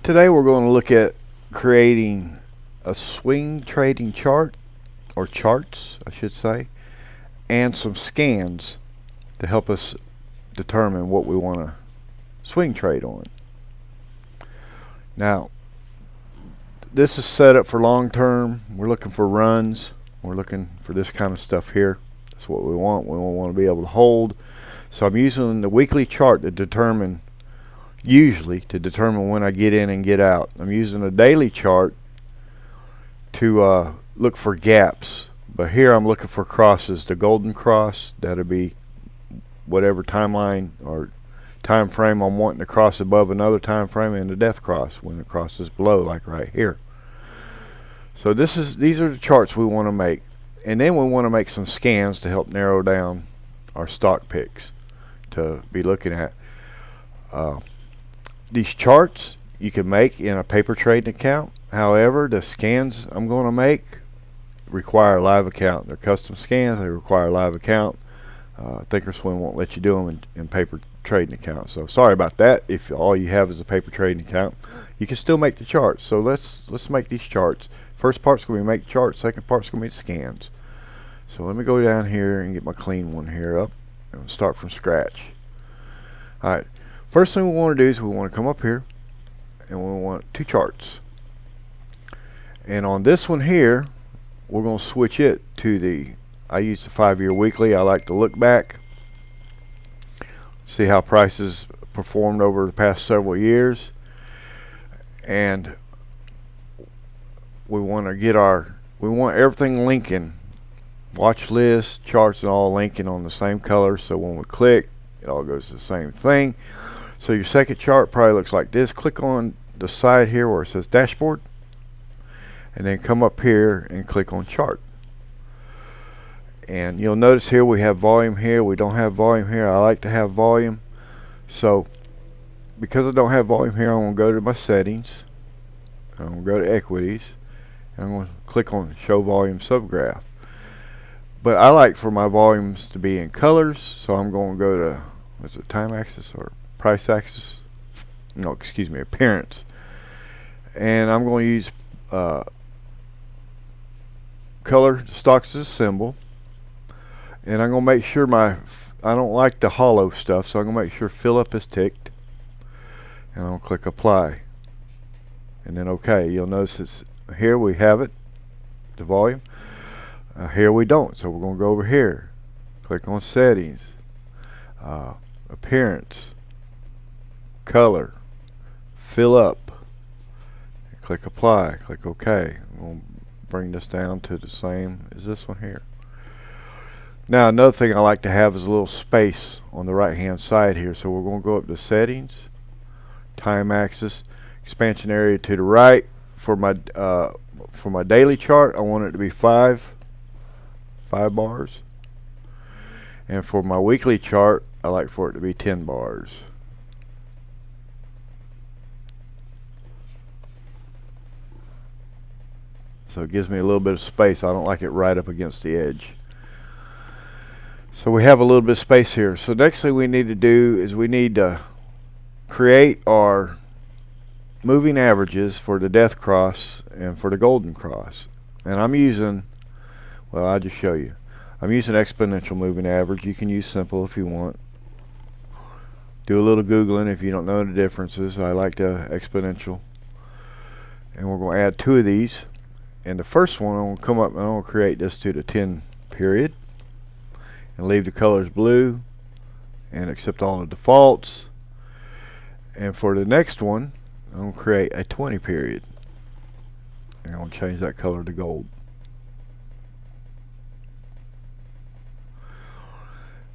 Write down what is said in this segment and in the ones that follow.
Today we're going to look at creating a swing trading chart, or charts I should say, and some scans to help us determine what we want to swing trade on. Now this is set up for long term. We're looking for runs. We're looking for this kind of stuff here. That's what we want. We want to be able to hold. So I'm using the weekly chart to determine when I get in and get out. I'm using a daily chart to look for gaps, but here I'm looking for crosses. The golden cross, that'll be whatever timeline or time frame I'm wanting to cross above another time frame, and the death cross when the cross is below, like right here. So these are the charts we want to make, and then we want to make some scans to help narrow down our stock picks to be looking at. These charts you can make in a paper trading account. However, the scans I'm going to make require a live account. They're custom scans. They require a live account. ThinkorSwim won't let you do them in paper trading accounts. So sorry about that. If all you have is a paper trading account, you can still make the charts. So let's make these charts. First part's going to be make charts. Second part's going to be the scans. So let me go down here and get my clean one here up and start from scratch. All right. First thing we want to do is we want to come up here and we want two charts. And on this one here, we're going to switch it to I use the 5-year weekly. I like to look back, see how prices performed over the past several years, and we want everything linking, watch list, charts, and all linking on the same color. So when we click, it all goes to the same thing. So your second chart probably looks like this. Click on the side here where it says dashboard, and then come up here and click on chart. And you'll notice here we have volume here. We don't have volume here. I like to have volume. So because I don't have volume here, I'm going to go to my settings. I'm going to go to equities, and I'm going to click on show volume subgraph. But I like for my volumes to be in colors, so I'm going to go to, what's it, time axis or price axis? No, excuse me, appearance. And I'm going to use color stocks as a symbol. And I'm going to make sure I don't like the hollow stuff, so I'm going to make sure fill up is ticked. And I'm going to click apply. And then OK. You'll notice here we have it, the volume. Here we don't, so we're going to go over here, click on settings, appearance, color, fill up, click apply, click OK. We'll bring this down to the same as this one here. Now another thing I like to have is a little space on the right hand side here, so we're going to go up to settings, time axis, expansion area to the right. For my daily chart, I want it to be 5 bars, and for my weekly chart I like for it to be 10 bars. So it gives me a little bit of space. I don't like it right up against the edge. So we have a little bit of space here. So next thing we need to do is we need to create our moving averages for the death cross and for the golden cross. And I'm using, well, I'll just show you. I'm using exponential moving average. You can use simple if you want. Do a little Googling if you don't know the differences. I like the exponential. And we're going to add 2 of these. And the first one, I'm going to come up and I'm going to create this to the 10 period. And leave the colors blue. And accept all the defaults. And for the next one, I'm going to create a 20 period. And I'm going to change that color to gold.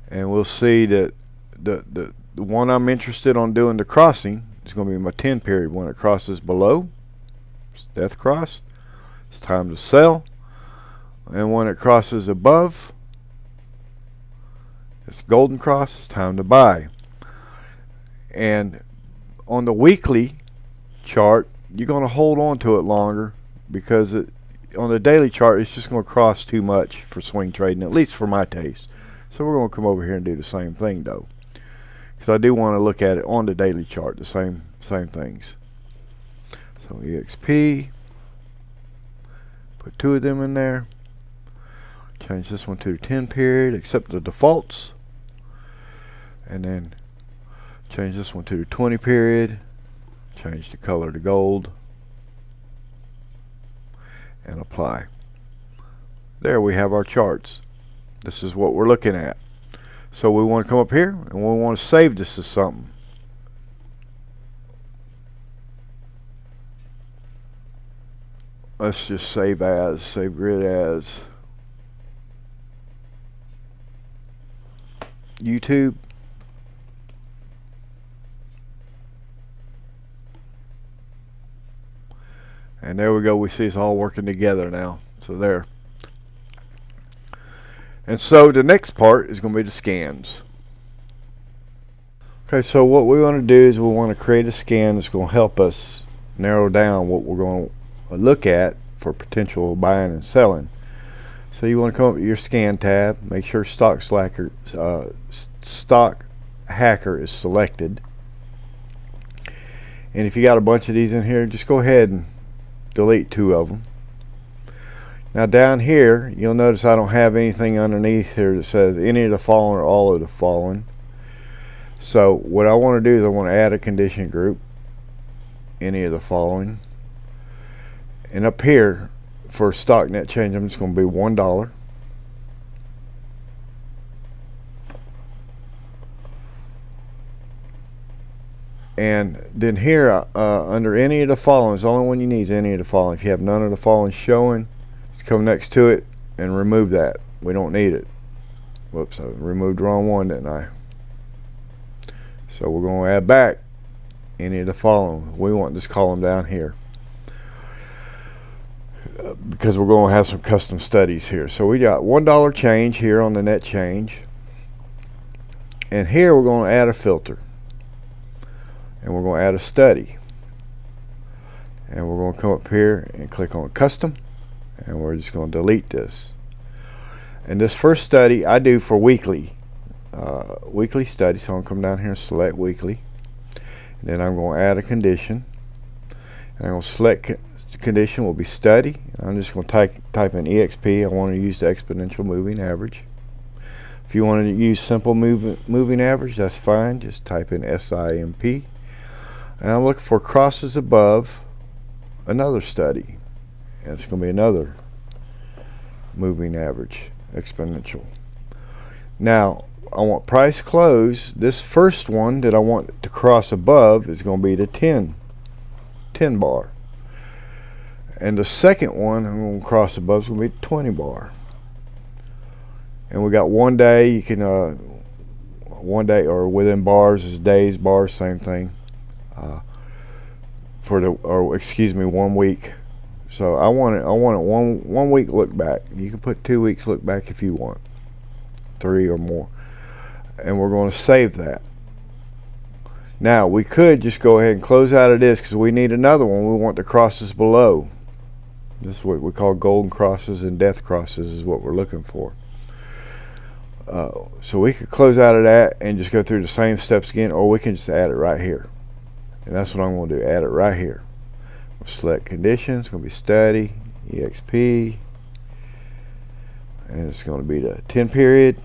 And we'll see that the one I'm interested on doing the crossing is going to be my 10 period. When it crosses below, it's death cross, it's time to sell. And when it crosses above, it's golden cross, it's time to buy. And on the weekly chart, you're going to hold on to it longer, because on the daily chart it's just going to cross too much for swing trading, at least for my taste. So we're going to come over here and do the same thing though, because I do want to look at it on the daily chart, the same things. So EXP, put 2 of them in there. Change this one to the 10 period, accept the defaults, and then change this one to the 20 period, change the color to gold, and apply. There we have our charts. This is what we're looking at. So we want to come up here and we want to save this as something. Let's just save grid as YouTube. And there we go. We see it's all working together now. So there. And so the next part is going to be the scans. Okay, so what we want to do is we want to create a scan that's going to help us narrow down what we're going to look at for potential buying and selling. So you want to come up to your scan tab, make sure stock hacker is selected. And if you got a bunch of these in here, just go ahead and delete 2 of them. Now down here, you'll notice I don't have anything underneath here that says any of the following or all of the following. So what I want to do is I want to add a condition group, any of the following. And up here for stock net change, I'm just going to be $1. And then here under any of the following, the only one you need is any of the following. If you have none of the following showing, just come next to it and remove that. We don't need it. Whoops, I removed the wrong one, didn't I? So we're going to add back any of the following. We want this column down here because we're going to have some custom studies here. So we got $1 change here on the net change, and here we're going to add a filter, and we're going to add a study, and we're going to come up here and click on custom, and we're just going to delete this. And this first study I do for weekly study, so I'm going to come down here and select weekly, and then I'm going to add a condition, and I'm going to select condition will be study. I'm just going to type in EXP. I want to use the exponential moving average. If you want to use simple moving average, that's fine. Just type in SIMP. And I'm looking for crosses above another study. And it's going to be another moving average, exponential. Now, I want price close. This first one that I want to cross above is going to be the 10 bar. And the second one I'm going to cross above is going to be 20 bar. And we got 1 day. You can 1 day, or within bars is days, bars, same thing. For the, or excuse me, 1 week. So I want it one week look back. You can put 2 weeks look back if you want, 3 or more. And we're going to save that. Now we could just go ahead and close out of this because we need another one. We want the crosses below. This is what we call golden crosses and death crosses is what we're looking for. So we could close out of that and just go through the same steps again, or we can just add it right here. And that's what I'm going to do, add it right here. We'll select conditions, it's going to be study, EXP, and it's going to be the 10 period.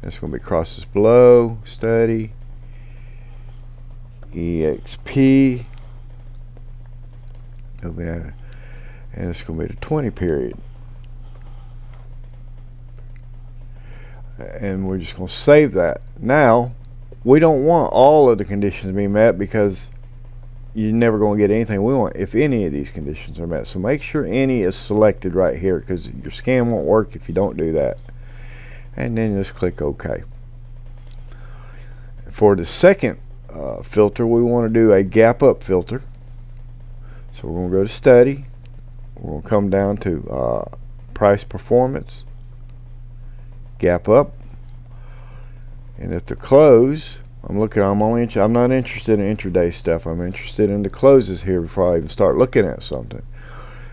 It's going to be crosses below, study, EXP, and it's going to be the 20 period. And we're just going to save that. Now, we don't want all of the conditions to be met because you're never going to get anything we want if any of these conditions are met. So make sure any is selected right here because your scan won't work if you don't do that. And then just click OK. For the second filter, we want to do a gap up filter. So we're going to go to study. We're going to come down to price performance, gap up, and at the close, I'm not interested in intraday stuff. I'm interested in the closes here before I even start looking at something.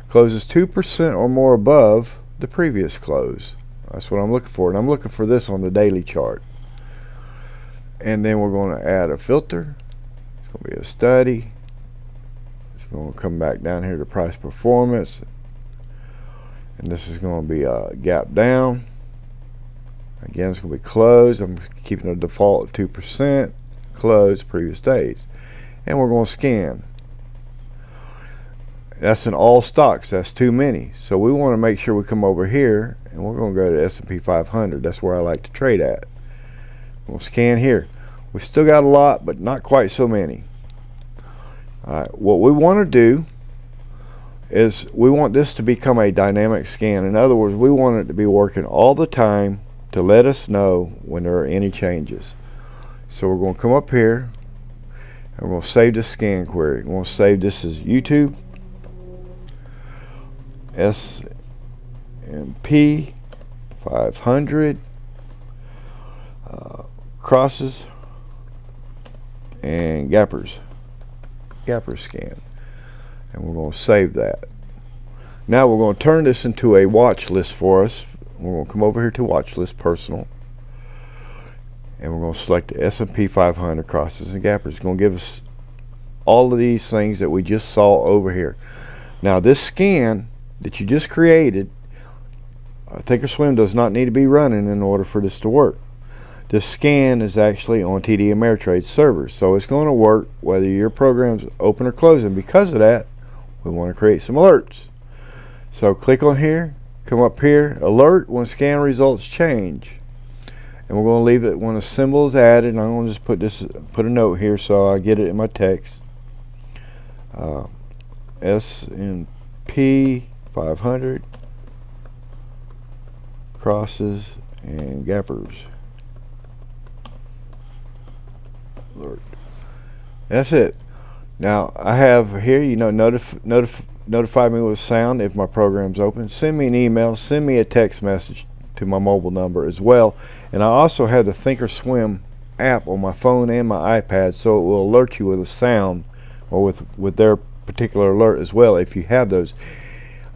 Closes 2% or more above the previous close. That's what I'm looking for, and I'm looking for this on the daily chart. And then we're going to add a filter. It's going to be a study. It's going to come back down here to price performance, and this is going to be a gap down. Again, it's going to be closed. I'm keeping a default of 2%. Close previous days, and we're going to scan. That's in all stocks. That's too many. So we want to make sure we come over here, and we're going to go to S&P 500. That's where I like to trade at. We'll scan here. We still got a lot, but not quite so many. All right, what we want to do is we want this to become a dynamic scan. In other words, we want it to be working all the time to let us know when there are any changes. So we're going to come up here, and we're going to save the scan query. We're going to save this as YouTube S&P 500 crosses and gapper scan, and we're going to save that. Now we're going to turn this into a watch list for us. We're going to come over here to watch list personal, and we're going to select the S&P 500 crosses and gappers. It's going to give us all of these things that we just saw over here. Now this scan that you just created, ThinkorSwim does not need to be running in order for this to work. This scan is actually on TD Ameritrade's server, so it's going to work whether your program's open or closing. Because of that, we want to create some alerts. So click on here, come up here, alert when scan results change, and we're going to leave it when a symbol is added. And I'm going to just put a note here so I get it in my text. S&P 500 crosses and gappers alert. That's it. Now I have here, notify me with sound if my program's open. Send me an email, send me a text message to my mobile number as well. And I also have the ThinkorSwim app on my phone and my iPad, so it will alert you with a sound or with their particular alert as well if you have those.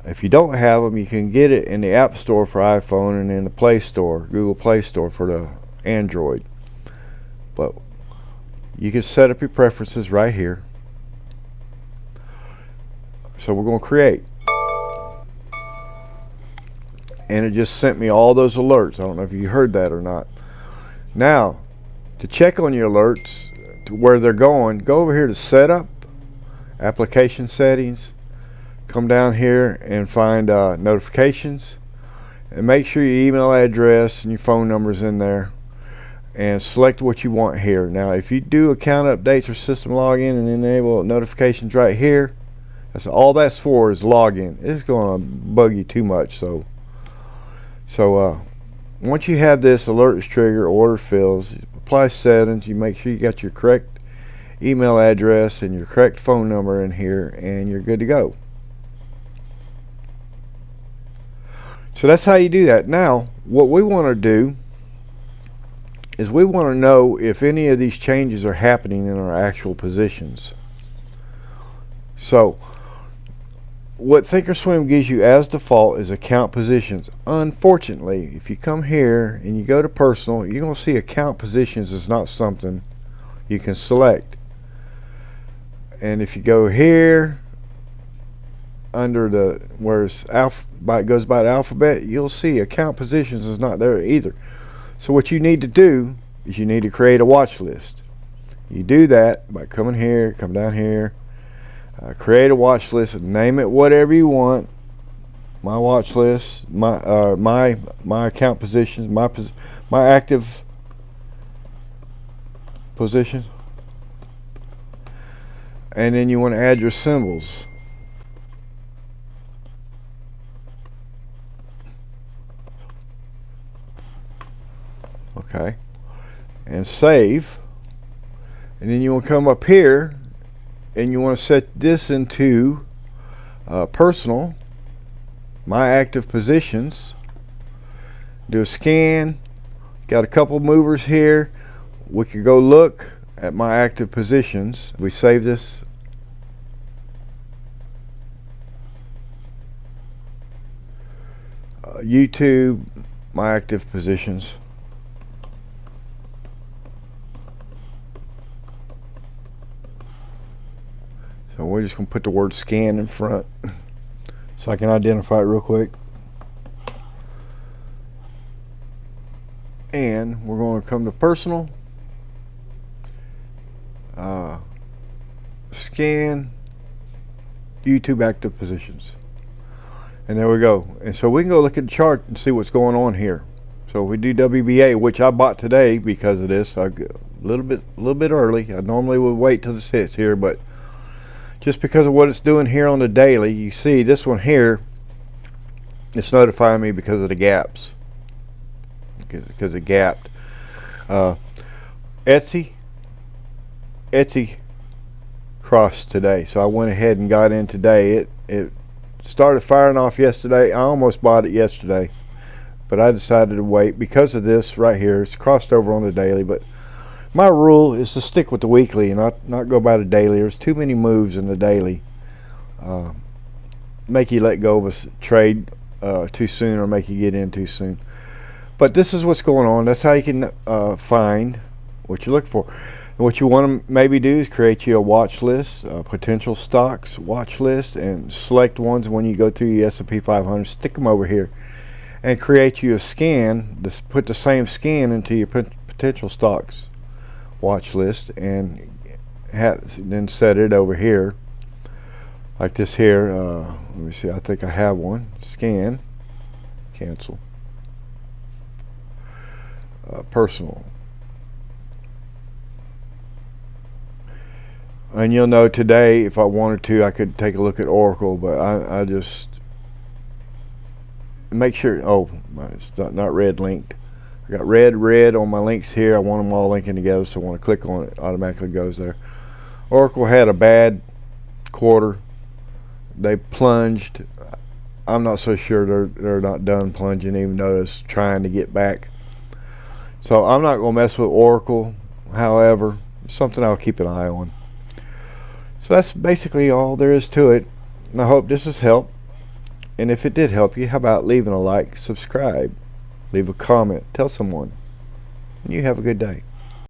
If you don't have them, you can get it in the App Store for iPhone and in the Play Store, Google Play Store for the Android. But you can set up your preferences right here. So we're going to create. And it just sent me all those alerts. I don't know if you heard that or not. Now, to check on your alerts, to where they're going, go over here to Setup, Application Settings. Come down here and find Notifications. And make sure your email address and your phone number is in there. And select what you want here. Now, if you do account updates or system login and enable notifications right here, that's all that's for is login. It's going to bug you too much. So once you have this, alert is triggered, order fills, apply settings, you make sure you got your correct email address and your correct phone number in here, and you're good to go. So that's how you do that. Now, what we want to do is we want to know if any of these changes are happening in our actual positions. So what ThinkorSwim gives you as default is account positions. Unfortunately, if you come here and you go to personal, you're going to see account positions is not something you can select. And if you go here under the where it's it goes by the alphabet, you'll see account positions is not there either. So what you need to do is you need to create a watch list. You do that by coming here, come down here, create a watch list, and name it whatever you want. My watch list, my account positions, my active positions, and then you want to add your symbols. Okay, and save, and then you want to come up here and you want to set this into personal, my active positions, do a scan, got a couple movers here, we could go look at my active positions. We save this, YouTube, my active positions. So we're just going to put the word scan in front so I can identify it real quick. And we're going to come to personal, scan YouTube active positions, and there we go. And so we can go look at the chart and see what's going on here. So if we do WBA, which I bought today because of this, I got a little bit early. I normally would wait till this hits here, but just because of what it's doing here on the daily, you see this one here, it's notifying me because of the gaps, because it gapped. Etsy crossed today, so I went ahead and got in today. It started firing off yesterday. I almost bought it yesterday, but I decided to wait because of this right here. It's crossed over on the daily, but my rule is to stick with the weekly and not go by the daily. There's too many moves in the daily. Make you let go of a trade too soon, or make you get in too soon. But this is what's going on. That's how you can find what you're looking for. And what you want to maybe do is create you a watch list, potential stocks watch list, and select ones. When you go through your S&P 500, stick them over here and create you a scan. Put the same scan into your potential stocks watch list, and then set it over here like this here. Let me see, I think I have one. Scan, cancel, personal. And you'll know today, if I wanted to, I could take a look at Oracle, but I just make sure, oh, it's not red linked. I got red on my links here. I want them all linking together, so when I click on it, it automatically goes there. Oracle had a bad quarter. They plunged. I'm not so sure they're not done plunging, even though it's trying to get back. So I'm not going to mess with Oracle. However, it's something I'll keep an eye on. So that's basically all there is to it. And I hope this has helped. And if it did help you, how about leaving a like, subscribe, leave a comment, tell someone, and you have a good day.